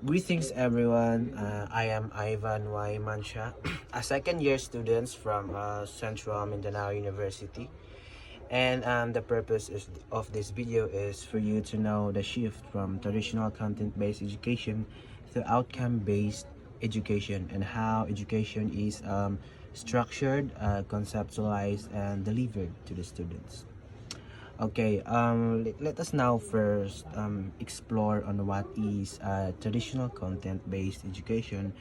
Greetings everyone, I am Ivan Y. Mancha, a second year student from Central Mindanao University. And the purpose of this video is for you to know the shift from traditional content-based education to outcome-based education and how education is structured, conceptualized, and delivered to the students. Okay, let us now first explore on what is traditional content-based education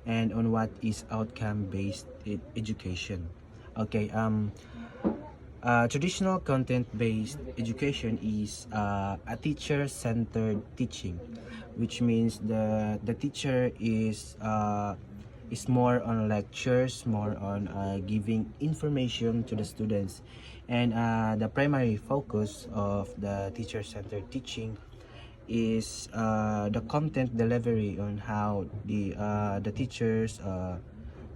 and on what is outcome-based education. Okay, traditional content-based education is a teacher-centered teaching, which means the teacher is more on lectures, more on giving information to the students, and the primary focus of the teacher-centered teaching is the content delivery on how the teachers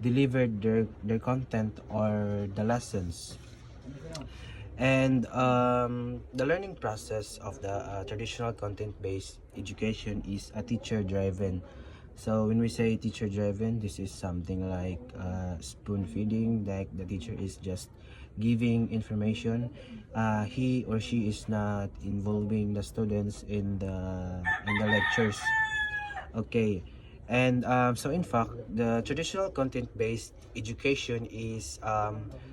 delivered their content or the lessons. And the learning process of the traditional content-based education is a teacher-driven. So when we say teacher-driven, this is something like spoon feeding, like the teacher is just giving information. He or she is not involving the students in the lectures. Okay, and so in fact, the traditional content-based education is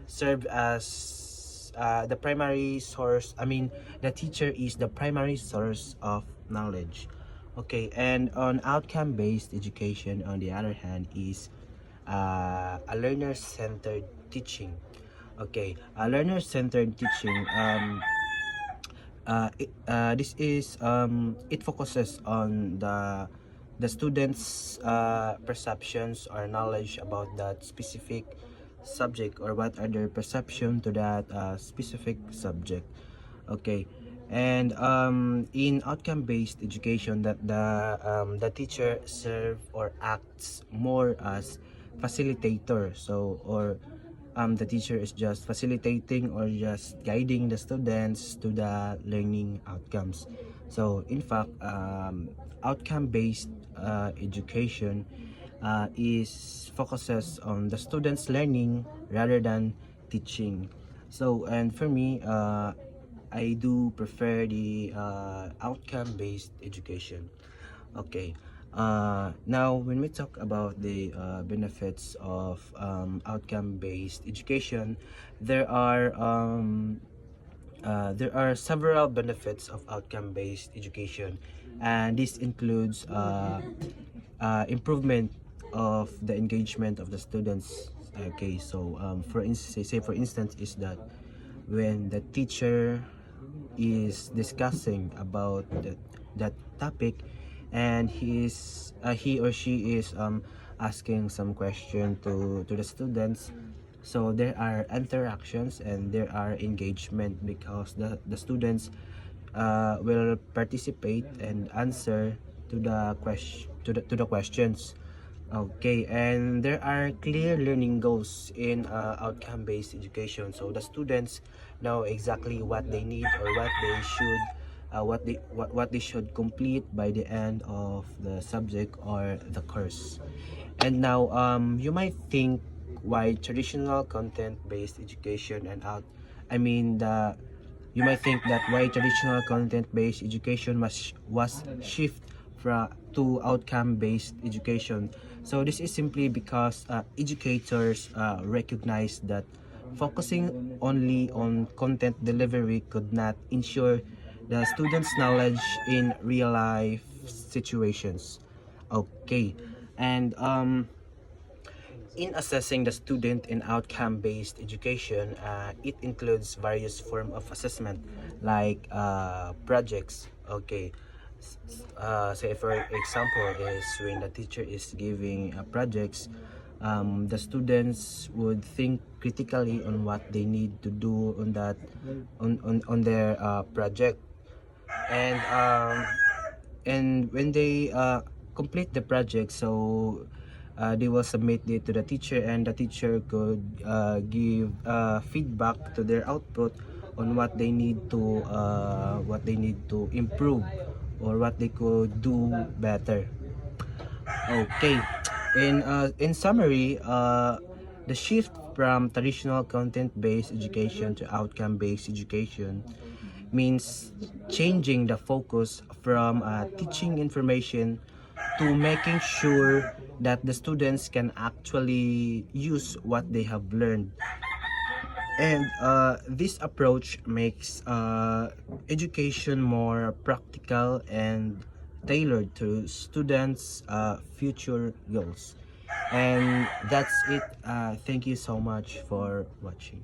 served as the primary source. I mean, the teacher is the primary source of knowledge. Okay, and on outcome-based education, on the other hand, is a learner-centered teaching. Okay, a learner-centered teaching. This is it focuses on the students' perceptions or knowledge about that specific subject, or what are their perception to that specific subject. Okay, and in outcome-based education, that the teacher serve or acts more as facilitator. So or the teacher is just facilitating or just guiding the students to the learning outcomes. So in fact, outcome-based education is focuses on the students learning rather than teaching. So and for me, I do prefer the outcome-based education. Okay. Now, when we talk about the benefits of outcome-based education, there are several benefits of outcome-based education, and this includes improvement of the engagement of the students. Okay, so for instance, is that when the teacher is discussing about that topic, and he or she is asking some question to the students, so there are interactions and there are engagement because the students will participate and answer to the questions. Okay, and there are clear learning goals in outcome-based education. So the students know exactly what they need or what they should what they should complete by the end of the subject or the course. And now you might think why traditional content-based education and out I mean the you might think that why traditional content-based education was shift from to outcome-based education. So this is simply because educators recognize that focusing only on content delivery could not ensure the students' knowledge in real life situations. Okay, and in assessing the student in outcome-based education, it includes various form of assessment like projects. Okay, say for example is when the teacher is giving projects, the students would think critically on what they need to do on that on their project, and when they complete the project, so they will submit it to the teacher, and the teacher could give feedback to their output on what they need to improve or what they could do better. Okay. In summary, the shift from traditional content-based education to outcome-based education means changing the focus from teaching information to making sure that the students can actually use what they have learned. And this approach makes education more practical and tailored to students' future goals. And that's it. Thank you so much for watching.